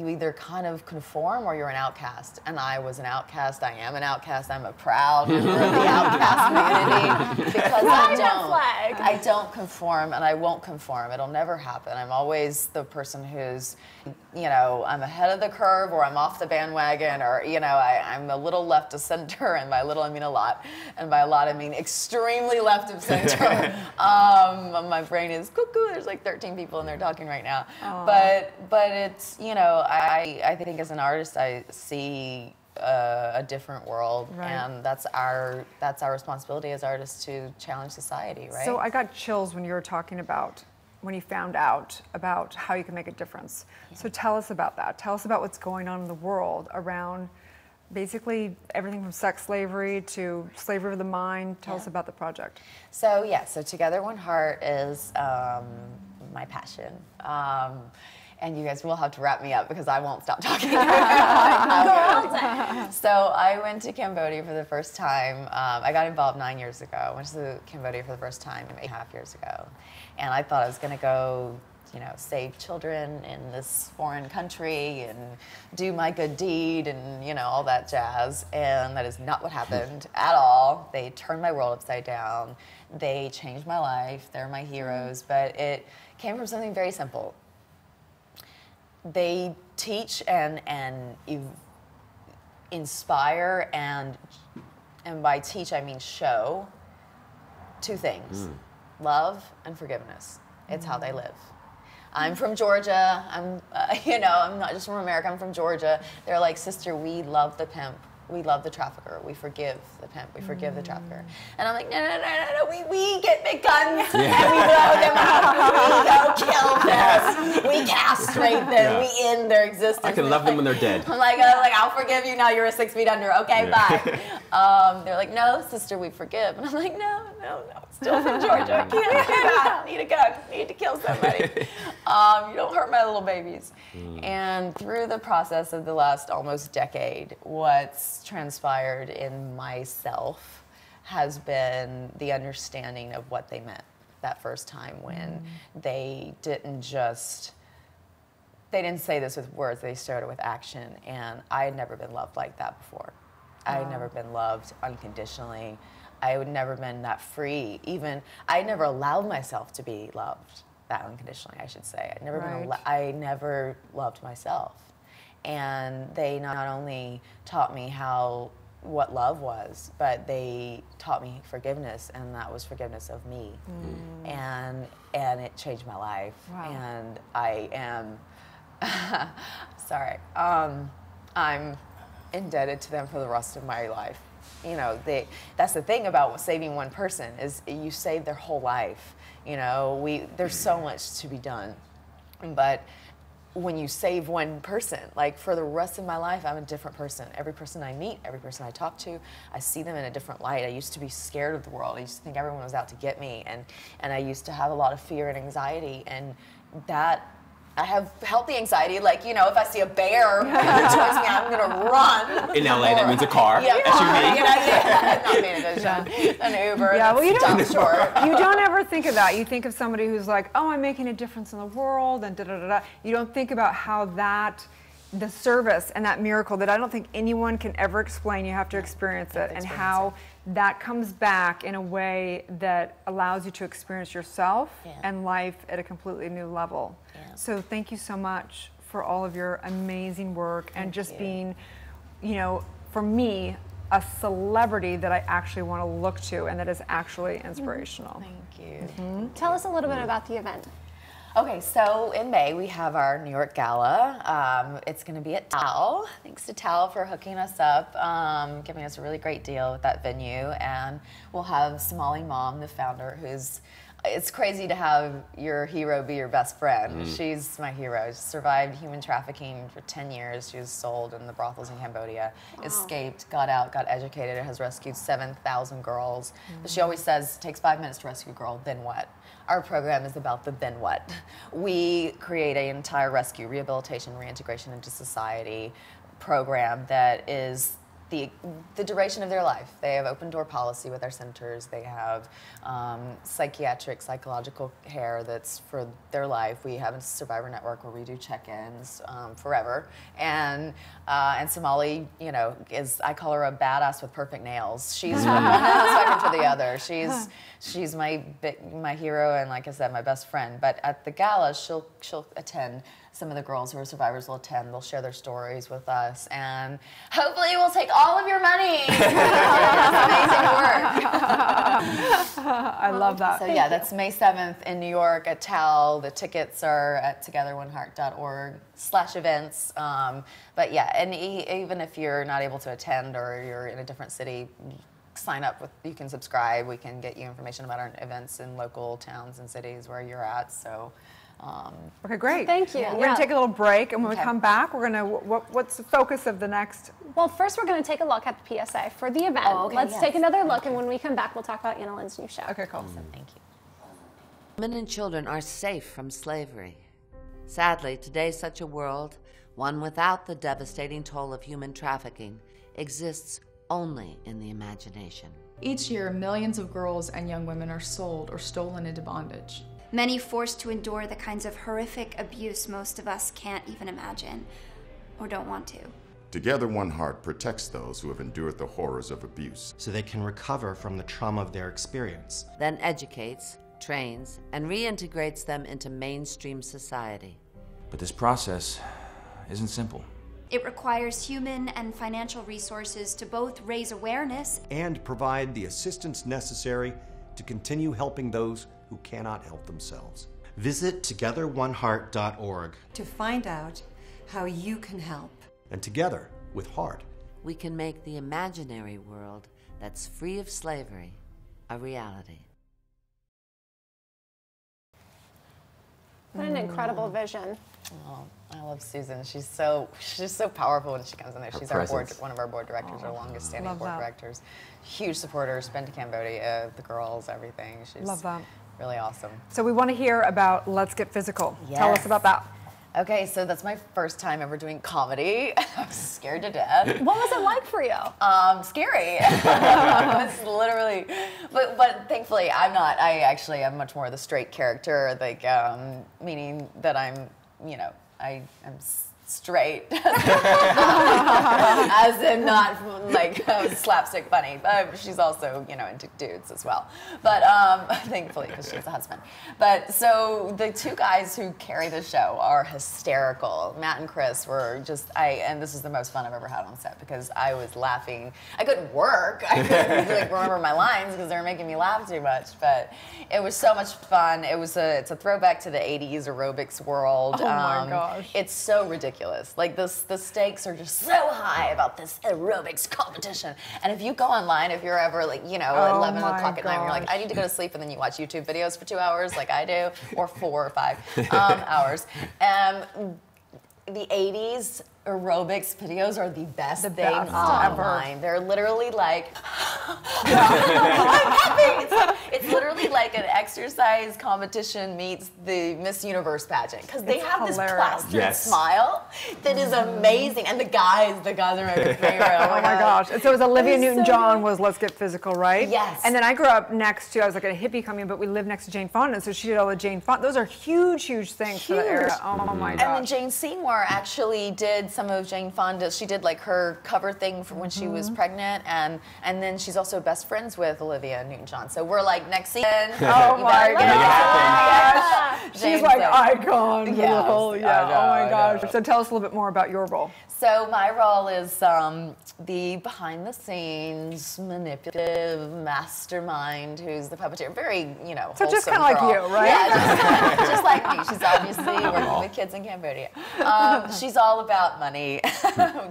either kind of conform or you're an outcast. And I was an outcast. I am an outcast. I'm a proud member of the outcast community, because I don't conform, and I won't conform. It'll never happen. I'm always the person who's, you know, I'm ahead of the curve, or I'm off the bandwagon, or, you know, I'm a little left of center, and by little I mean a lot, and by a lot I mean extremely left of center. My brain is cuckoo. There's like 13 people in there talking right now. But it's, you know, I think as an artist I see a different world, and that's our responsibility as artists to challenge society, right?
So I got chills when you were talking about when you found out about how you can make a difference. So tell us about that. Tell us about what's going on in the world around basically everything from sex slavery to slavery of the mind. Tell us about the project.
So so Together One Heart is my passion. And you guys will have to wrap me up because I won't stop talking. So I went to Cambodia for the first time. I got involved 9 years ago. I went to Cambodia for the first time 8.5 years ago. And I thought I was going to go, save children in this foreign country and do my good deed and, all that jazz. And that is not what happened at all. They turned my world upside down. They changed my life. They're my heroes. But it came from something very simple. They teach and inspire and by teach I mean show two things: love and forgiveness. It's how they live. I'm from Georgia. I'm I'm not just from America. I'm from Georgia. They're like, sister, we love the pimp. We love the trafficker. We forgive the pimp. We forgive the trafficker. And I'm like, no. We get big guns and we blow them up. We go kill them. We castrate them. We end their existence.
I can love them when they're dead.
I'm like, I'll forgive you now. You're 6 feet under. Okay, bye. They're like, no, sister, we forgive. And I'm like, no. Still from Georgia. I can't do that. I need a gun. I need to kill somebody. You don't hurt my little babies. And through the process of the last almost decade, what's transpired in myself has been the understanding of what they meant that first time when they didn't say this with words, they shared it with action. And I had never been loved like that before. I had never been loved unconditionally. I had never been that free. I had never allowed myself to be loved that unconditionally, I should say. I never loved myself. And they not only taught me what love was, but they taught me forgiveness, and that was forgiveness of me. And it changed my life. Wow. And I am, I'm indebted to them for the rest of my life. That's the thing about saving one person is you save their whole life. There's so much to be done, but when you save one person, like for the rest of my life, I'm a different person. Every person I meet, every person I talk to, I see them in a different light. I used to be scared of the world. I used to think everyone was out to get me, and I used to have a lot of fear and anxiety, and that. I have healthy anxiety, like, if I see a bear coming towards me, I'm going to run.
In LA, that means a car.
Yeah, not paying attention. An Uber,
you don't ever think of that. You think of somebody who's like, oh, I'm making a difference in the world, and da-da-da-da. You don't think about how the service and that miracle that I don't think anyone can ever explain, you have to experience it, and how that comes back in a way that allows you to experience yourself and life at a completely new level. So thank you so much for all of your amazing work and just being, for me, a celebrity that I actually want to look to and that is actually inspirational.
Thank you.
Tell us a little bit about the event.
Okay, so in May we have our New York Gala. It's going to be at Tao. Thanks to Tao for hooking us up, giving us a really great deal with that venue. And we'll have Somali Mom, the founder, it's crazy to have your hero be your best friend. She's my hero. She survived human trafficking for 10 years. She was sold in the brothels in Cambodia, escaped, got out, got educated, has rescued 7,000 girls. But she always says, it takes 5 minutes to rescue a girl, then what? Our program is about the then what. We create an entire rescue, rehabilitation, reintegration into society program that is the duration of their life. They have open door policy with our centers. They have psychiatric, psychological care that's for their life. We have a survivor network where we do check-ins forever. And Somali, I call her a badass with perfect nails. She's from one spectrum to the other. She's my hero and, like I said, my best friend. But at the gala, she'll attend. Some of the girls who are survivors will attend. They'll share their stories with us, and hopefully we'll take all of your money. Amazing work.
I love that.
So that's May 7th in New York at Tao. The tickets are at togetheroneheart.org/events. But and even if you're not able to attend or you're in a different city, sign up with, you can subscribe. We can get you information about our events in local towns and cities where you're at. So.
Okay, great.
Thank you.
We're going to take a little break, and when we come back, we're going to, what's the focus of the next?
Well, first we're going to take a look at the PSA for the event.
Oh, okay,
Let's
yes.
take another look, and when we come back, we'll talk about Anna Lynn's new show.
Okay, cool.
Awesome, thank you.
Women and children are safe from slavery. Sadly, today such a world, one without the devastating toll of human trafficking, exists only in the imagination.
Each year, millions of girls and young women are sold or stolen into bondage.
Many forced to endure the kinds of horrific abuse most of us can't even imagine or don't want to.
Together, One Heart protects those who have endured the horrors of abuse,
so they can recover from the trauma of their experience.
Then educates, trains, and reintegrates them into mainstream society.
But this process isn't simple.
It requires human and financial resources to both raise awareness
and provide the assistance necessary to continue helping those who cannot help themselves.
Visit togetheroneheart.org
to find out how you can help.
And together, with Heart,
we can make the imaginary world that's free of slavery a reality.
What an incredible vision.
Oh, I love Susan. She's so powerful when she comes in there. She's our one of our board directors, our longest standing board directors. Huge supporters. Been to Cambodia, the girls, everything. She's
Love that.
Really awesome.
So we want to hear about Let's Get Physical. Tell us about that.
Okay, so that's my first time ever doing comedy. I was scared to death.
What was it like for you?
Scary. It was literally, but thankfully I'm not. I actually am much more the straight character, like meaning that I'm, I am straight, as in not like slapstick funny, but she's also into dudes as well. But thankfully, because she has a husband. But so the two guys who carry the show are hysterical. Matt and Chris were just and this is the most fun I've ever had on set because I was laughing. I couldn't work. I couldn't remember my lines because they were making me laugh too much. But it was so much fun. It's a throwback to the '80s aerobics world.
Oh my gosh!
It's so ridiculous. Like the stakes are just so high about this aerobics competition. And if you go online, if you're ever like, 11 o'clock at night, and you're like, I need to go to sleep, and then you watch YouTube videos for 2 hours like I do, or 4 or 5 hours. The 80s aerobics videos are the best thing online. They're literally like, I'm happy. It's literally like an exercise competition meets the Miss Universe pageant because they have this plastered smile that is amazing. And the guys are my favorite.
Oh my gosh. And so it was Olivia Newton-John was Let's Get Physical, right?
Yes.
And then I grew up next to, I was like a hippie coming in, but we lived next to Jane Fonda, so she did all the Jane Fonda. Those are huge, huge things for the era. Oh my gosh.
And then Jane Seymour actually did some of Jane Fonda. She did like her cover thing from when she was pregnant, and then she's also best friends with Olivia Newton-John. So we're like next season.
Oh my gosh. She's like icon.
Yeah.
Oh my gosh. So tell us a little bit more about your role.
So my role is the behind-the-scenes manipulative mastermind who's the puppeteer. Very,
So just
kind
of like you, right?
Yeah, just like me. She's obviously working with kids in Cambodia. She's all about money.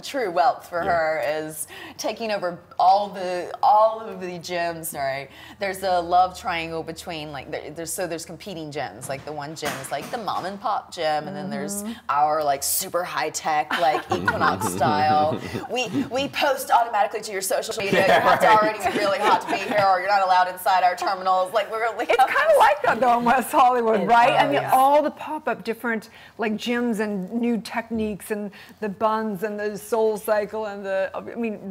True wealth for her is taking over all of the gyms. Sorry, there's a love triangle between there's competing gyms. Like the one gym is like the mom and pop gym, and then there's our like super high tech like Equinox style. We post automatically to your social media. You have to already be really hot to be here, or you're not allowed inside our terminals. Like it's
kind of like that though in West Hollywood, right? I mean, all the pop-up different like gyms and new techniques and the buns and the Soul Cycle and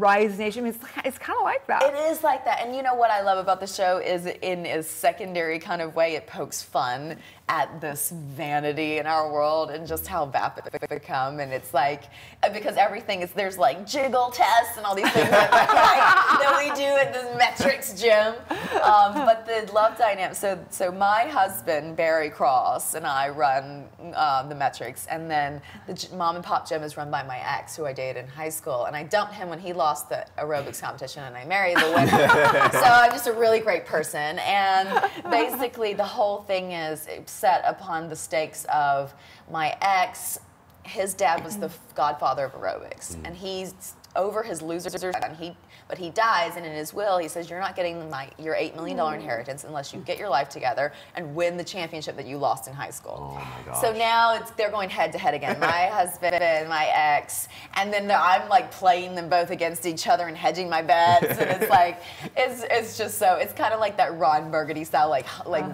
Rise Nation. I mean, it's kind of like that.
It is like that. And you know what I love about the show is in a secondary kind of way, it pokes fun at this vanity in our world and just how vapid it's become. And it's like, because everything is, there's like jiggle tests and all these things that we do at the metrics gym. But the love dynamic, so my husband, Barry Cross, and I run the metrics, and then the mom and pop gym is run by my ex, who I dated in high school, and I dumped him when he lost the aerobics competition, and I married the winner. So I'm just a really great person, and basically the whole thing is set upon the stakes of my ex. His dad was the godfather of aerobics, and he's over his loser son. But he dies, and in his will, he says, you're not getting your $8 million inheritance unless you get your life together and win the championship that you lost in high school.
Oh my gosh.
So now they're going head to head again. My husband and my ex, and then I'm like playing them both against each other and hedging my bets, and it's like, it's just so, it's kind of like that Ron Burgundy style, like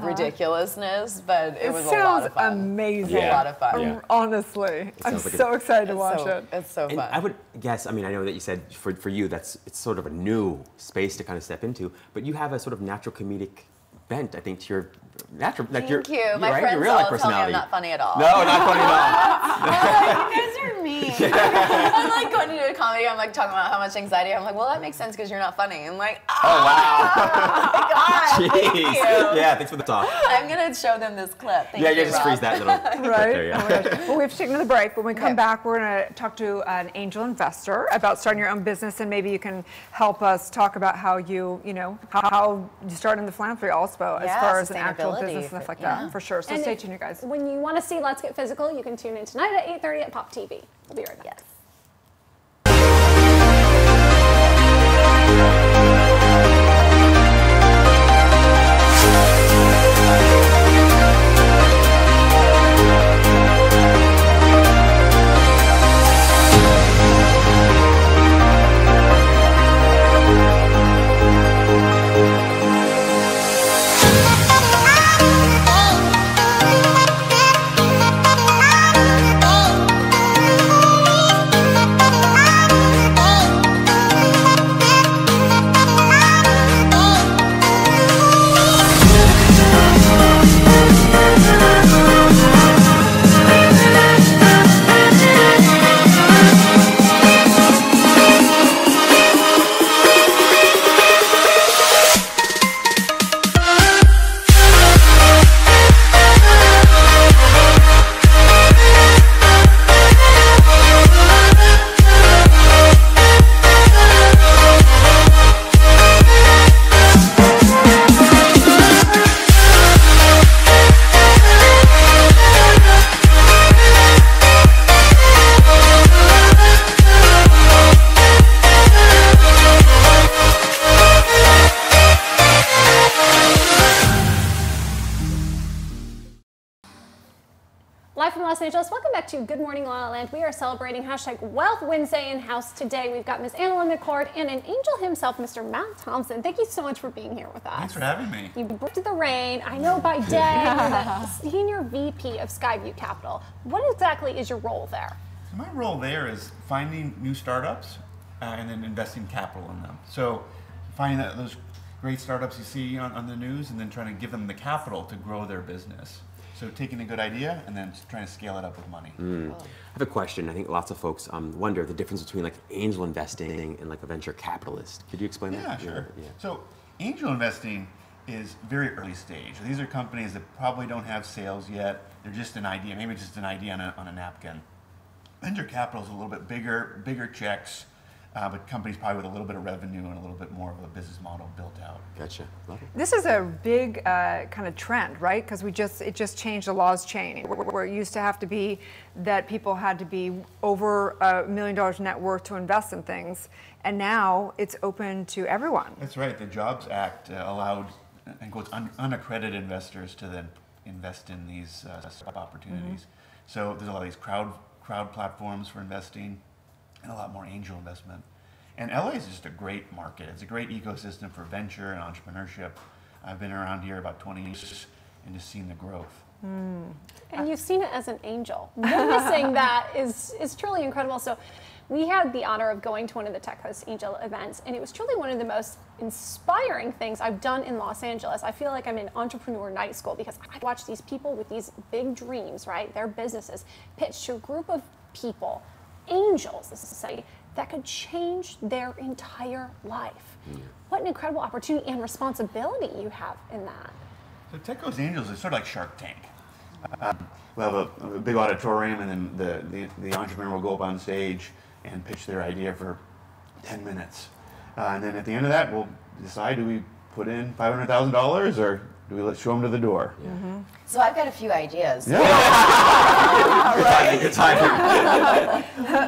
ridiculousness, but it was a lot of fun.
Amazing.
It was a lot of fun.
Honestly, I'm so excited to watch it.
It's so
And
fun.
I would guess, I mean, I know that you said for you, it's sort of a new space to kind of step into, but you have a sort of natural comedic bent, I think, to your natural, like
Thank you. My friends
your real
all
life
tell me
personality.
I'm not funny at all.
No, not funny at all.
You guys are mean. I'm like going to do a comedy. I'm like talking about how much anxiety. I'm like, well, that makes sense because you're not funny. I'm like,
Oh wow.
my God.
Jeez.
Thank you.
Yeah, thanks for the talk.
I'm gonna show them this clip. Thank you,
just
Rob.
freeze that little clip
Right?
there, yeah.
Oh my gosh. Well, we have to take another break. When we come back, we're going to talk to an angel investor about starting your own business, and maybe you can help us talk about how you how you start in the philanthropy also, as far as an actual business and stuff like that, for sure. So
And
stay tuned, you guys.
When you want to see Let's Get Physical, you can tune in tonight at 8:30 at Pop TV. We'll be right back. Live from Los Angeles, welcome back to Good Morning La La Land. We are celebrating hashtag Wealth Wednesday in house today. We've got Miss Annalyn McCord and an angel himself, Mr. Matt Thompson. Thank you so much for being here with us.
Thanks for having me.
You booked the rain. I know by day you're the Senior VP of Skyview Capital. What exactly is your role there?
So my role there is finding new startups and then investing capital in them. So finding those great startups you see on the news and then trying to give them the capital to grow their business. So taking a good idea and then trying to scale it up with money.
I have a question. I think lots of folks wonder the difference between like angel investing and like a venture capitalist. Could you explain that?
Yeah, sure.
Yeah.
So angel investing is very early stage. These are companies that probably don't have sales yet. They're just an idea, maybe just an idea on a napkin. Venture capital is a little bit bigger checks, but companies probably with a little bit of revenue and a little bit more of a business model built out.
Gotcha. Love it.
This is a big kind of trend, right? Because it just changed, the laws changed. Where it used to have to be that people had to be over $1 million net worth to invest in things, and now it's open to everyone.
That's right. The Jobs Act allowed, in quotes, unaccredited investors to then invest in these opportunities. So there's a lot of these crowd platforms for investing, and a lot more angel investment. And LA is just a great market. It's a great ecosystem for venture and entrepreneurship. I've been around here about 20 years and just seen the growth.
And you've seen it as an angel. Witnessing that is truly incredible. So we had the honor of going to one of the Tech Host Angel events, and it was truly one of the most inspiring things I've done in Los Angeles. I feel like I'm in entrepreneur night school because I watch these people with these big dreams, right? Their businesses pitched to a group of people, angels, this is to say, that could change their entire life. What an incredible opportunity and responsibility you have in that.
So Tech Host Angels is sort of like Shark Tank. We'll have a big auditorium, and then the entrepreneur will go up on stage and pitch their idea for 10 minutes. And then at the end of that, we'll decide, do we put in $500,000 or Do we show them to the door?
So I've got a few ideas.
Yeah.
Good timing.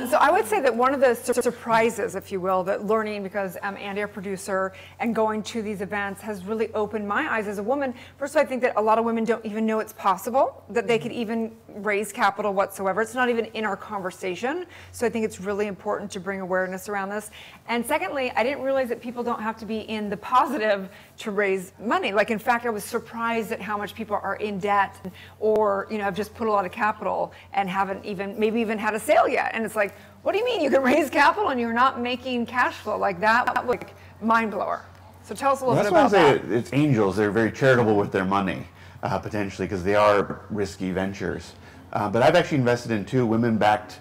So I would say that one of the surprises, if you will, that learning, because I'm Andy, a producer, and going to these events has really opened my eyes as a woman. First of all, I think that a lot of women don't even know it's possible, that they could even raise capital whatsoever. It's not even in our conversation. So I think it's really important to bring awareness around this. And secondly, I didn't realize that people don't have to be in the positive to raise money. Like, in fact, I was surprised at how much people are in debt, or, you know, have just put a lot of capital and haven't maybe even had a sale yet. And it's like, what do you mean you can raise capital and you're not making cash flow? Like, that was like mind blower. So tell us a little bit about that.
That's why I say it's angels. They're very charitable with their money, potentially, because they are risky ventures. But I've actually invested in 2 women-backed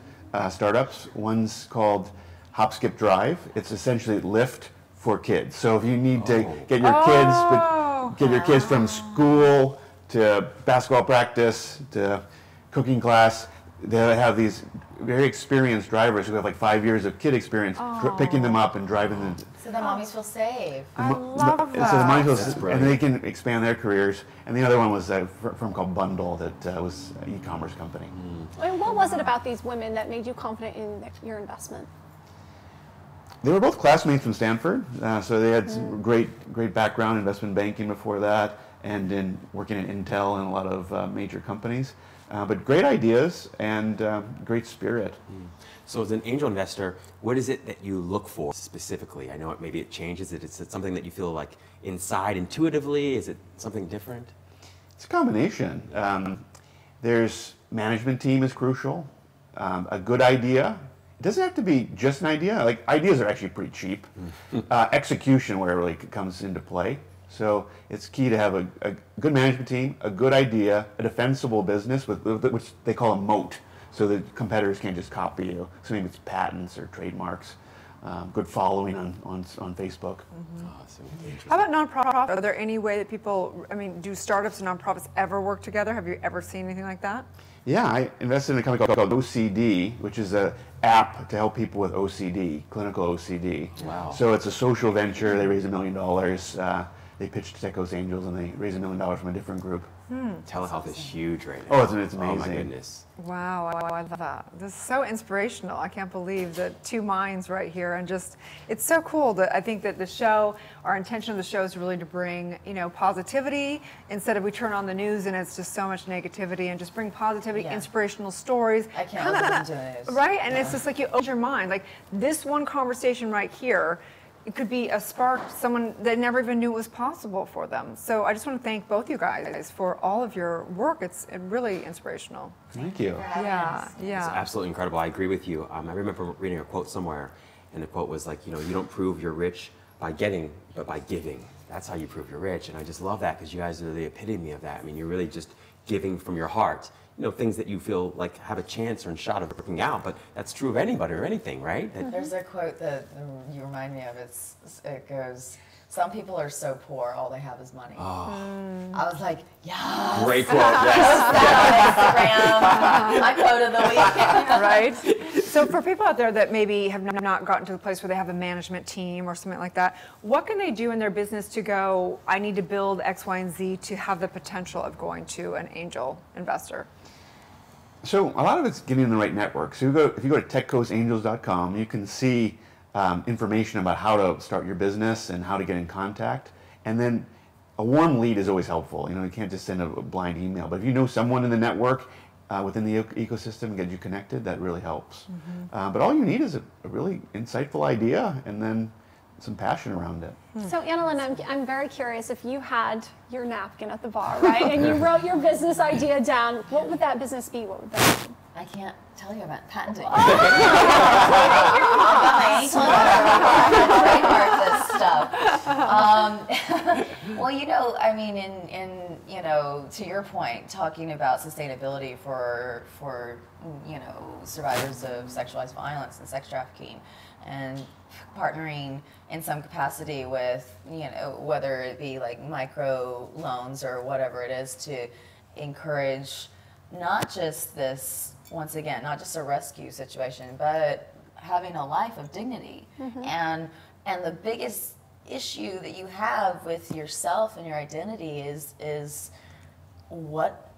startups. One's called Hop, Skip, Drive. It's essentially Lyft for kids. So if you need to get your kids from school to basketball practice to cooking class, they have these very experienced drivers who have like 5 years of kid experience picking them up and driving them.
So the mommies feel safe.
I love that.
So the mommies and they can expand their careers. And the other one was a firm called Bundle that was an e-commerce company.
And what was it about these women that made you confident in your investment?
They were both classmates from Stanford, so they had some great background in investment banking before that, and in working at Intel and a lot of major companies. But great ideas and great spirit.
So as an angel investor, what is it that you look for specifically? I know maybe it changes. Is it something that you feel like inside intuitively? Is it something different?
It's a combination. There's management team is crucial. A good idea. It doesn't have to be just an idea. Like, ideas are actually pretty cheap. Execution where it really comes into play. So it's key to have a good management team, a good idea, a defensible business which they call a moat, so that competitors can't just copy you. So maybe it's patents or trademarks. Good following on Facebook.
How about nonprofits? Are there any way that people, do startups and nonprofits ever work together? Have you ever seen anything like that?
Yeah, I invested in a company called OCD, which is an app to help people with OCD, clinical OCD.
Wow.
So it's a social venture. They raised $1 million. They pitched to Techos Angels, and they raised $1 million from a different group.
Telehealth is huge right now.
Oh, it's amazing.
Oh my goodness.
Wow, I love that. This is so inspirational. I can't believe the 2 minds right here, and just, it's so cool that I think that the show, our intention of the show is really to bring, positivity, instead of we turn on the news and it's just so much negativity, and just bring positivity, inspirational stories.
I can't listen to the news.
Right? And it's just like you open your mind. Like, this one conversation right here, it could be a spark, someone that never even knew it was possible for them. So I just want to thank both you guys for all of your work. It's really inspirational.
Thank you.
Yeah.
It's absolutely incredible. I agree with you. I remember reading a quote somewhere, and the quote was like, you don't prove you're rich by getting, but by giving. That's how you prove you're rich. And I just love that, because you guys are the epitome of that. You're really just giving from your heart. Things that you feel like have a chance or a shot of working out, but that's true of anybody or anything, right?
There's a quote that you remind me of. It goes, "Some people are so poor, all they have is money."
Oh.
I was like, yeah.
Great quote, yes.
Instagram, my quote of the week.
Right? So for people out there that maybe have not gotten to the place where they have a management team or something like that, what can they do in their business to go, I need to build X, Y, and Z to have the potential of going to an angel investor?
So a lot of it's getting in the right network. So if you go to techcosangels.com, you can see information about how to start your business and how to get in contact. And then a warm lead is always helpful. You can't just send a blind email. But if you know someone in the network within the ecosystem and get you connected, that really helps. But all you need is a really insightful idea and then some passion around it.
So Annalyn, I'm very curious, if you had your napkin at the bar, right, and you wrote your business idea down, what would that business be? What would that be?
I can't tell you about patenting. Well, to your point, talking about sustainability for survivors of sexualized violence and sex trafficking, and partnering in some capacity with, whether it be like micro loans or whatever it is, to encourage not just this, once again, not just a rescue situation, but having a life of dignity. And the biggest issue that you have with yourself and your identity is what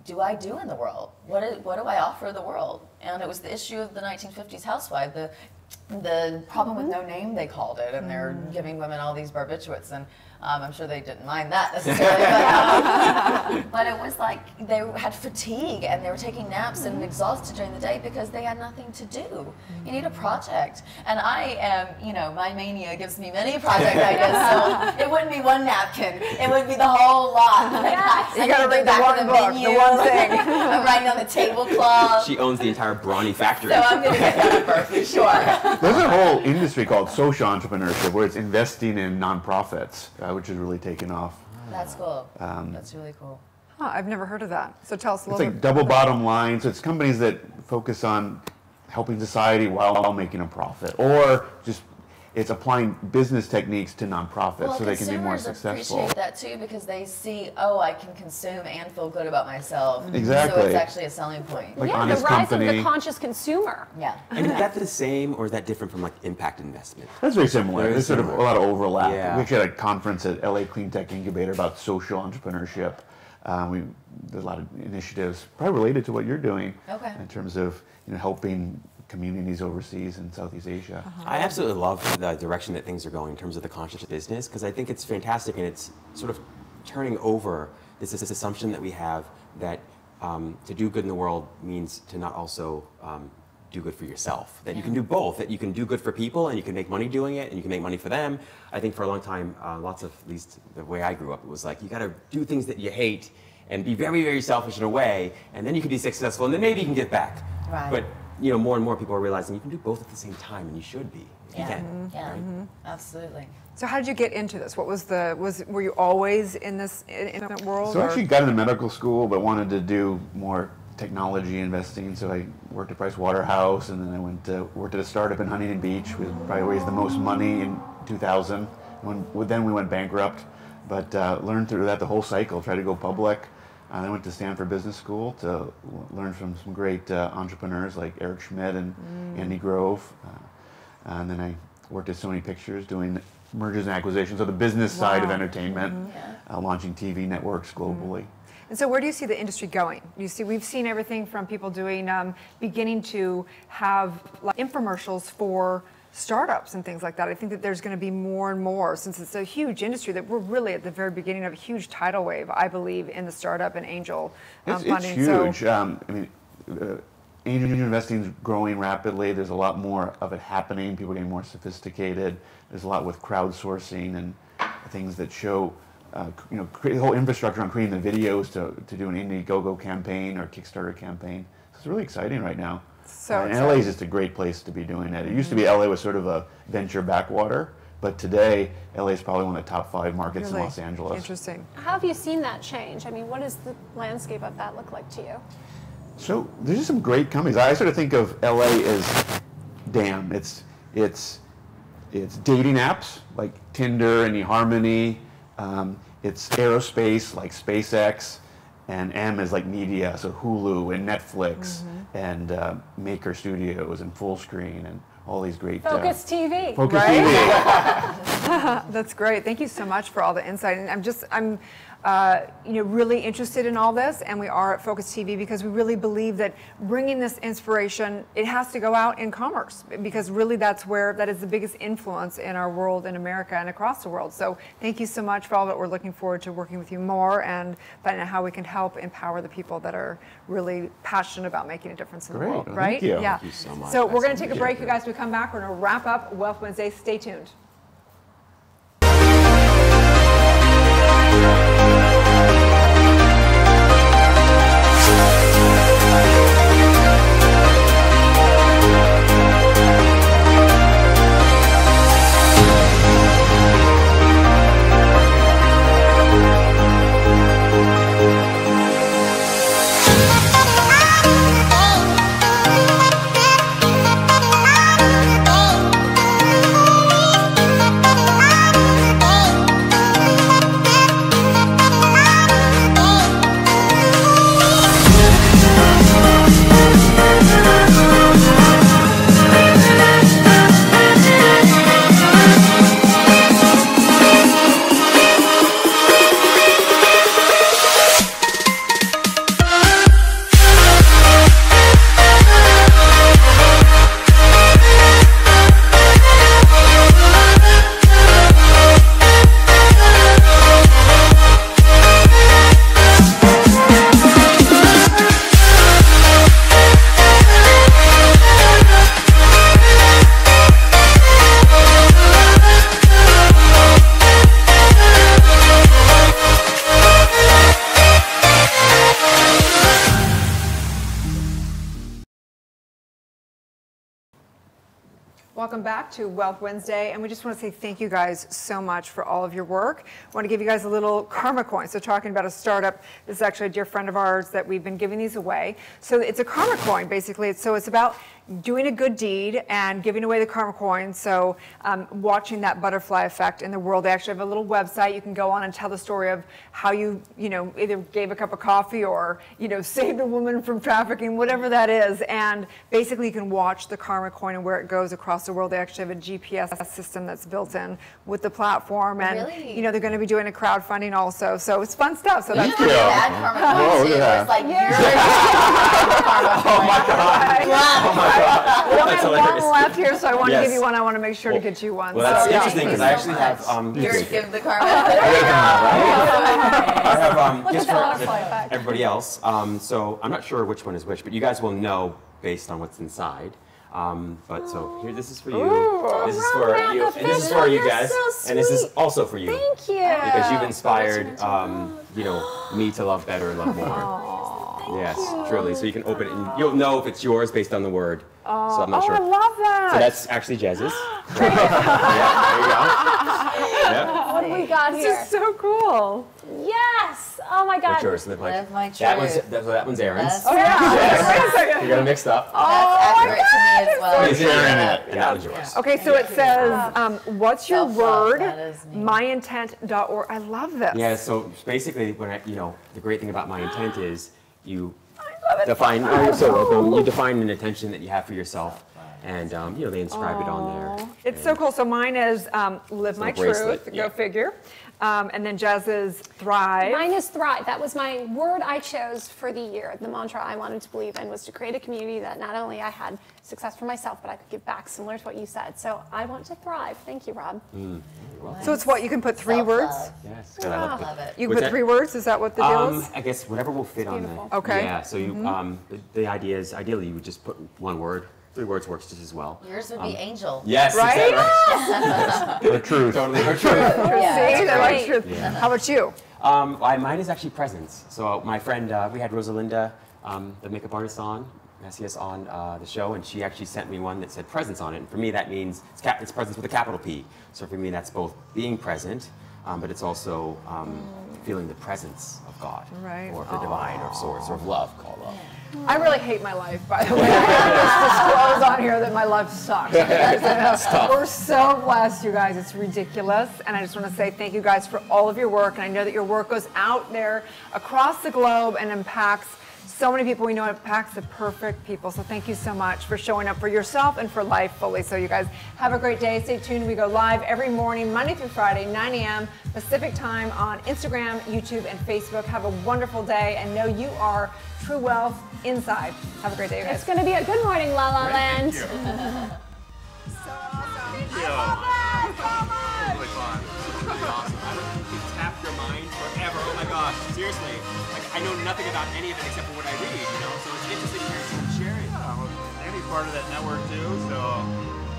do I do in the world? What do I offer the world? And it was the issue of the 1950s housewife, the problem with no name, they called it, and they're giving women all these barbiturates, and I'm sure they didn't mind that necessarily, but it was like they had fatigue and they were taking naps and exhausted during the day because they had nothing to do. You need a project. And I am, you know, my mania gives me many project ideas, so it wouldn't be one napkin, it would be the whole lot.
Yes. You gotta read the one book, the one thing.
I'm writing on the tablecloth.
She owns the entire Brawny factory.
So I'm going to get that at birth for sure.
There's a whole industry called social entrepreneurship where it's investing in nonprofits, which is really taken off.
That's cool. That's really cool.
Huh, I've never heard of that. So tell us a
It's
little
like
bit.
double bottom line. So it's companies that focus on helping society while making a profit, or just it's applying business techniques to nonprofits so they can be more successful.
Appreciate that too because they see, oh, I can consume and feel good about myself.
Exactly.
So it's actually a selling point.
Like
Yeah, the
honest
rise
company.
of the conscious consumer.
Yeah.
And is that the same, or is that different from like impact investment?
That's very similar.
Very
There's sort of
similar.
a lot of overlap.
Yeah.
We actually had a conference at LA Clean Tech Incubator about social entrepreneurship. There's a lot of initiatives probably related to what you're doing in terms of helping communities overseas in Southeast Asia.
I absolutely love the direction that things are going in terms of the conscious business, because I think it's fantastic, and it's sort of turning over this assumption that we have that to do good in the world means to not also do good for yourself. That you can do both, that you can do good for people and you can make money doing it and you can make money for them. I think for a long time, lots of, at least the way I grew up, it was like you gotta do things that you hate and be very, very selfish in a way, and then you can be successful and then maybe you can give back.
Right.
But more and more people are realizing you can do both at the same time, and you should be. If you can.
Yeah, absolutely.
So how did you get into this? What was were you always in this in that world?
So I actually got into medical school, but wanted to do more technology investing. So I worked at Price Waterhouse, and then I went to worked at a startup in Huntington Beach. We probably raised the most money in 2000. Then we went bankrupt, but learned through that the whole cycle. Tried to go public. I went to Stanford Business School to learn from some great entrepreneurs like Eric Schmidt and Andy Grove. And then I worked at Sony Pictures doing mergers and acquisitions, so the business side of entertainment, launching TV networks globally.
And so where do you see the industry going? We've seen everything from people doing, beginning to have like infomercials for startups and things like that. I think that there's going to be more and more, since it's a huge industry, that we're really at the very beginning of a huge tidal wave, I believe, in the startup and angel funding.
It's huge. Angel investing is growing rapidly. There's a lot more of it happening. People are getting more sophisticated. There's a lot with crowdsourcing and things that show, create the whole infrastructure on creating the videos to do an Indiegogo campaign or Kickstarter campaign. So it's really exciting right now. And LA is just a great place to be doing it. It used to be LA was sort of a venture backwater, but today LA is probably one of the top 5 markets in Los Angeles.
Interesting.
How have you seen that change? I mean, what does the landscape of that look like to you?
So there's just some great companies. I sort of think of LA as, it's dating apps like Tinder and eHarmony. It's aerospace like SpaceX, and M is like media, so Hulu and Netflix and Maker Studios and Fullscreen and all these great.
Focus TV.
Focus
right?
TV.
That's great. Thank you so much for all the insight. And I'm really interested in all this, and we are at Focus TV because we really believe that bringing this inspiration, it has to go out in commerce, because really that is the biggest influence in our world, in America and across the world. So thank you so much for all that. We're looking forward to working with you more and finding out how we can help empower the people that are really passionate about making a difference in the world.
Well,
right?
thank you.
Yeah.
Thank you so much.
So we're going to
That's
take a break, you guys. When we come back, we're going to wrap up Wealth Wednesday. Stay tuned. welcome back to Wealth Wednesday. And we just want to say thank you guys so much for all of your work. I want to give you guys a little karma coin. So talking about a startup, this is actually a dear friend of ours that we've been giving these away. So it's a karma coin, basically. So it's about doing a good deed and giving away the karma coin. So watching that butterfly effect in the world. They actually have a little website you can go on and tell the story of how you either gave a cup of coffee or, saved a woman from trafficking, whatever that is. And basically you can watch the karma coin and where it goes across the world. They actually have a GPS system that's built in with the platform. And,
Really?
they're going to be doing a crowdfunding also. So it's fun stuff. So that's
Usually bad karma coins too. It's like
Oh my God.
Oh my God. We only
That's
have
hilarious.
one left here, so I want to
Yes.
give you one. I want to make sure to get you one.
Well, that's
So,
interesting because I actually have.
You're give the karma.
I have
Look
just
at the
for
butterfly effect.
everybody else. So I'm not sure which one is which, but you guys will know based on what's inside. But so here, this is for you.
Ooh.
This is for you, and this is for you guys, and this is also for you.
Thank you.
Because you've inspired, me to love better and love more. Yes, truly. So you can open it, and you'll know if it's yours based on the word. So I'm not sure.
I love that.
So that's actually Jez's. Yeah, there you go. Yep.
What do we got here?
This is so cool.
Yes! Oh my God.
What's yours? Live my
truth.
That one's Erin's.
That's
Oh, yeah.
Yes.
Wait a second.
You got it mixed up.
That's accurate to me as well.
Is it Erin? Yeah, that was yours.
Okay, so it says, what's your
Self-love,
word?
that is me.
Myintent.org. I love this.
Yeah, so basically, when the great thing about my intent is you define. Oh, you're so welcome. You define an intention that you have for yourself, and they inscribe it on there.
It's so cool. So mine is live my
bracelet,
truth.
yeah.
Go figure. And then Jez's thrive.
Mine is thrive. That was my word I chose for the year. The mantra I wanted to believe in was to create a community that not only I had success for myself, but I could give back, similar to what you said. So I want to thrive. Thank you, Rob.
So it's what you can put three words.
Yes,
I love it.
You can put 3 words. Is that what the deal is?
I guess whatever will fit on there.
Okay.
Yeah. So you, the idea is ideally you would just put one word. 3 words works just as well.
Yours would be angel.
Yes.
Right?
Exactly. Or truth. Totally. Or truth.
Yeah,
See, I like truth.
Yeah.
How about you?
Mine is actually presence. So my friend, we had Rosalinda, the makeup artist, on the show, and she actually sent me one that said presence on it. And for me, that means it's presence with a capital P. So for me, that's both being present, but it's also feeling the presence of God,
Right.
or of the divine, or of source, or of love, call love.
I really hate my life, by the way. I just disclose on here that my life sucks. We're so blessed, you guys. It's ridiculous. And I just want to say thank you guys for all of your work. And I know that your work goes out there across the globe and impacts so many people. We know it impacts the perfect people. So thank you so much for showing up for yourself and for life fully. So you guys have a great day. Stay tuned. We go live every morning, Monday through Friday, 9 a.m. Pacific time on Instagram, YouTube, and Facebook. Have a wonderful day and know you are true wealth inside. Have a great day, you guys.
It's going to be a good morning, LaLa Land.
Thank you. Really fun.
Really awesome. You can tap your mind forever. Oh my gosh, seriously. Like, I know nothing about any of it except for what I read, so it's interesting to hear someone sharing.
Andy's part of that network too, so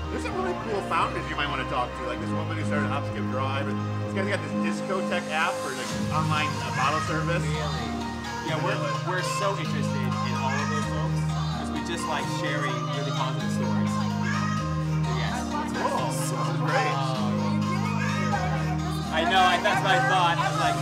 there's some really cool founders you might want to talk to, like this woman who started Haskell Drive. And this guy's got this discotheque app for like online bottle service.
Really? Yeah, we're so interested in all of those folks because we just like sharing really positive stories. Yes.
Cool. This is great.
I know, that's what I thought. I was like,